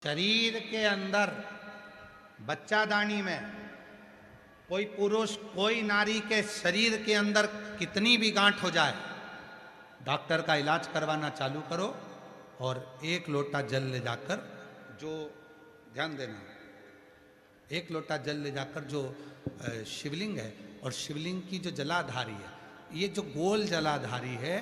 शरीर के अंदर बच्चादानी में कोई पुरुष कोई नारी के शरीर के अंदर कितनी भी गांठ हो जाए, डॉक्टर का इलाज करवाना चालू करो और एक लोटा जल ले जाकर, जो ध्यान देना, एक लोटा जल ले जाकर जो शिवलिंग है, और शिवलिंग की जो जलाधारी है, ये जो गोल जलाधारी है,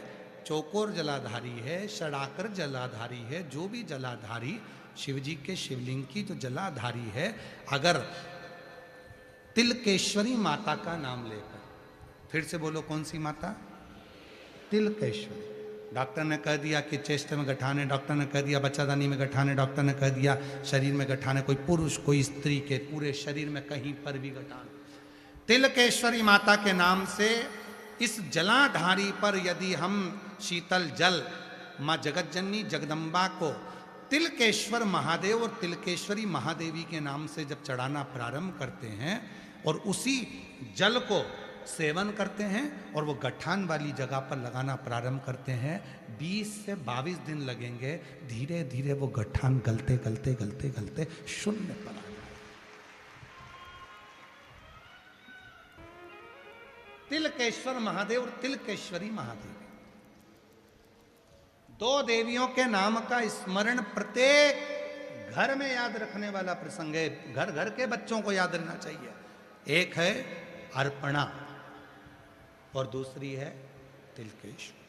चौकोर जलाधारी है, षडाकर जलाधारी है, जो भी जलाधारी शिव जी के शिवलिंग की जो जलाधारी है, अगर तिलकेश्वरी माता का नाम लेकर, फिर से बोलो कौन सी माता? तिलकेश्वरी। डॉक्टर ने कह दिया कि चेस्ट में गठाने, डॉक्टर ने कह दिया बच्चादानी में गठाने, डॉक्टर ने कह दिया शरीर में गठाने, कोई पुरुष कोई स्त्री के पूरे शरीर में कहीं पर भी गठाने, तिलकेश्वरी माता के नाम से इस जलाधारी पर यदि हम शीतल जल माँ जगतजननी जगदम्बा को तिलकेश्वर महादेव और तिलकेश्वरी महादेवी के नाम से जब चढ़ाना प्रारंभ करते हैं और उसी जल को सेवन करते हैं और वो गठान वाली जगह पर लगाना प्रारंभ करते हैं, 20 से 22 दिन लगेंगे, धीरे धीरे वो गठान गलते गलते गलते गलते शून्य पर आ जाए। तिलकेश्वर महादेव और तिलकेश्वरी महादेवी, दो देवियों के नाम का स्मरण प्रत्येक घर में याद रखने वाला प्रसंग है। घर घर के बच्चों को याद रखना चाहिए। एक है अर्पणा और दूसरी है तिलकेश्वर।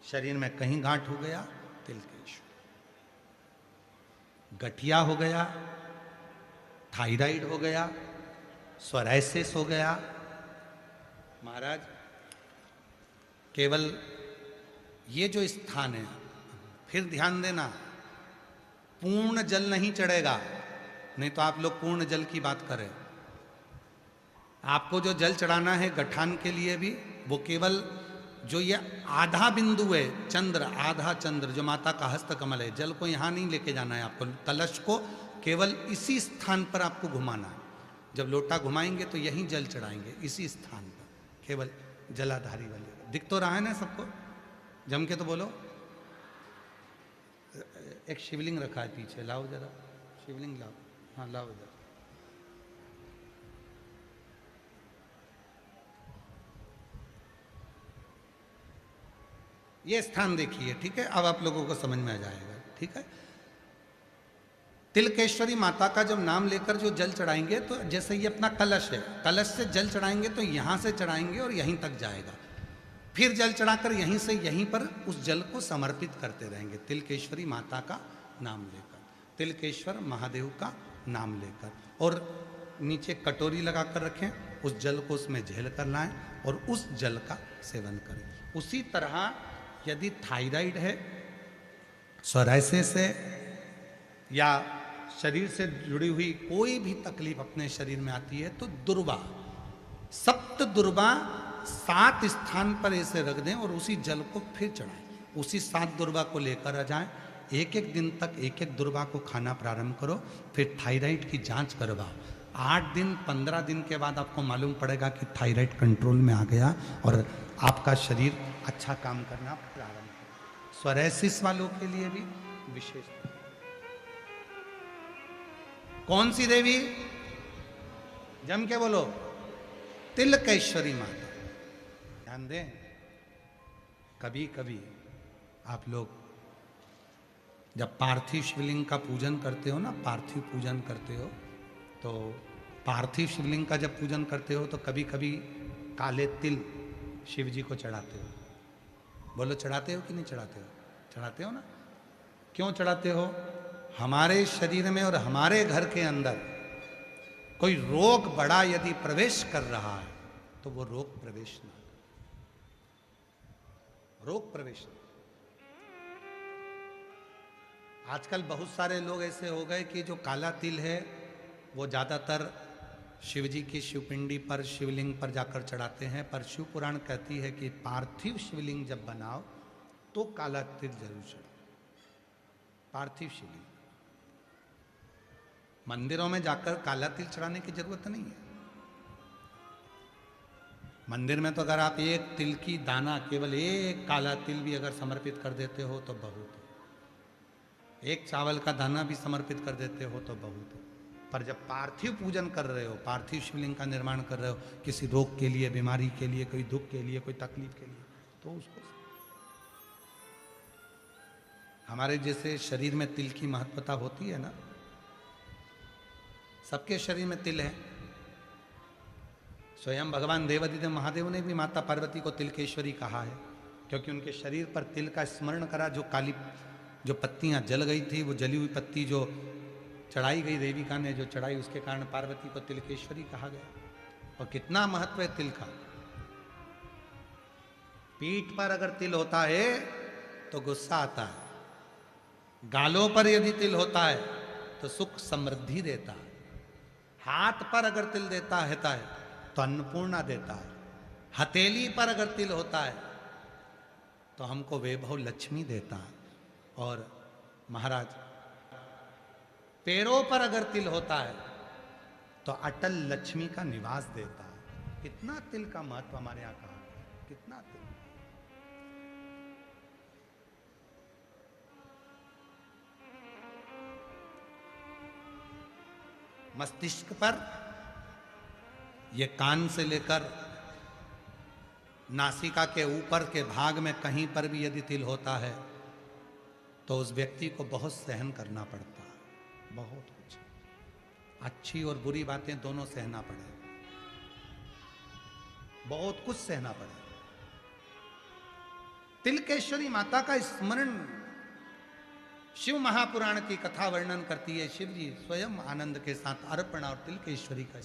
शरीर में कहीं गांठ हो गया, तिलकेश्वर। गठिया हो गया, थायराइड हो गया, सोराइसिस हो गया, महाराज केवल ये जो स्थान है, फिर ध्यान देना, पूर्ण जल नहीं चढ़ेगा, नहीं तो आप लोग पूर्ण जल की बात करें। आपको जो जल चढ़ाना है गठान के लिए भी, वो केवल जो ये आधा बिंदु है, चंद्र, आधा चंद्र जो माता का हस्त कमल है, जल को यहाँ नहीं लेके जाना है आपको, कलश को केवल इसी स्थान पर आपको घुमाना है। जब लोटा घुमाएंगे तो यहीं जल चढ़ाएंगे, इसी स्थान पर, केवल जलाधारी वाले। दिख तो रहा है ना सबको? जम के तो बोलो। एक शिवलिंग रखा है पीछे, लाओ जरा शिवलिंग लाओ। हाँ लाओ जरा। ये स्थान देखिए, ठीक है? अब आप लोगों को समझ में आ जाएगा, ठीक है? तिलकेश्वरी माता का जब नाम लेकर जो जल चढ़ाएंगे, तो जैसे ये अपना कलश है, कलश से जल चढ़ाएंगे तो यहां से चढ़ाएंगे और यहीं तक जाएगा, फिर जल चढ़ाकर यहीं से यहीं पर उस जल को समर्पित करते रहेंगे, तिलकेश्वरी माता का नाम लेकर, तिलकेश्वर महादेव का नाम लेकर, और नीचे कटोरी लगा कर रखें, उस जल को उसमें झेल कर लाएं और उस जल का सेवन करें। उसी तरह यदि थायराइड है, सोराइसिस है, या शरीर से जुड़ी हुई कोई भी तकलीफ अपने शरीर में आती है, तो दुर्वा, सप्त दुर्वा 7 स्थान पर ऐसे रख दें और उसी जल को फिर चढ़ाएं। उसी 7 दुर्वा को लेकर आ जाएं, एक एक दिन तक एक एक दुर्वा को खाना प्रारंभ करो, फिर थायराइड की जांच करवाओ। 8 दिन 15 दिन के बाद आपको मालूम पड़ेगा कि थायराइड कंट्रोल में आ गया और आपका शरीर अच्छा काम करना प्रारंभ करेगा। सोराइसिस वालों के लिए भी विशेष। कौन सी देवी? जम के बोलो, तिलकेश्वरी माता। ध्यान दें, कभी कभी आप लोग जब पार्थिव शिवलिंग का पूजन करते हो ना, पार्थिव पूजन करते हो, तो पार्थिव शिवलिंग का जब पूजन करते हो तो कभी कभी काले तिल शिव जी को चढ़ाते हो। बोलो चढ़ाते हो कि नहीं चढ़ाते हो? चढ़ाते हो ना? क्यों चढ़ाते हो? हमारे शरीर में और हमारे घर के अंदर कोई रोग बड़ा यदि प्रवेश कर रहा है तो वो रोग प्रवेश ना, रोग प्रवेश। आजकल बहुत सारे लोग ऐसे हो गए कि जो काला तिल है वो ज्यादातर शिव जी की शिवपिंडी पर, शिवलिंग पर जाकर चढ़ाते हैं, पर शिव पुराण कहती है कि पार्थिव शिवलिंग जब बनाओ तो काला तिल जरूर चढ़ाओ। पार्थिव शिवलिंग, मंदिरों में जाकर काला तिल चढ़ाने की जरूरत नहीं है। मंदिर में तो अगर आप एक तिल की दाना, केवल एक काला तिल भी अगर समर्पित कर देते हो तो बहुत है। एक चावल का दाना भी समर्पित कर देते हो तो बहुत हो। पर जब पार्थिव पूजन कर रहे हो, पार्थिव शिवलिंग का निर्माण कर रहे हो, किसी रोग के लिए, बीमारी के लिए, कोई दुख के लिए, कोई तकलीफ के लिए, तो उसको हमारे जैसे शरीर में तिल की महत्वता होती है ना, सबके शरीर में तिल है। स्वयं भगवान देवादिदेव महादेव ने भी माता पार्वती को तिलकेश्वरी कहा है, क्योंकि उनके शरीर पर तिल का स्मरण करा। जो काली जो पत्तियां जल गई थी, वो जली हुई पत्ती जो चढ़ाई गई देविका ने जो चढ़ाई, उसके कारण पार्वती को तिलकेश्वरी कहा गया। और कितना महत्व है तिल का। पीठ पर अगर तिल होता है तो गुस्सा आता है, गालों पर यदि तिल होता है तो सुख समृद्धि देता है, हाथ पर अगर तिल देता है तो अन्नपूर्णा देता है, हथेली पर अगर तिल होता है तो हमको वैभव लक्ष्मी देता है, और महाराज पैरों पर अगर तिल होता है तो अटल लक्ष्मी का निवास देता है। कितना तिल का महत्व हमारे यहां कहा, कितना तिल। मस्तिष्क पर, ये कान से लेकर नासिका के ऊपर के भाग में कहीं पर भी यदि तिल होता है तो उस व्यक्ति को बहुत सहन करना पड़ता है, बहुत कुछ, अच्छी और बुरी बातें दोनों सहना पड़े, बहुत कुछ सहना पड़े। तिलकेश्वरी माता का स्मरण शिव महापुराण की कथा वर्णन करती है। शिव जी स्वयं आनंद के साथ अर्पण और तिलकेश्वरी का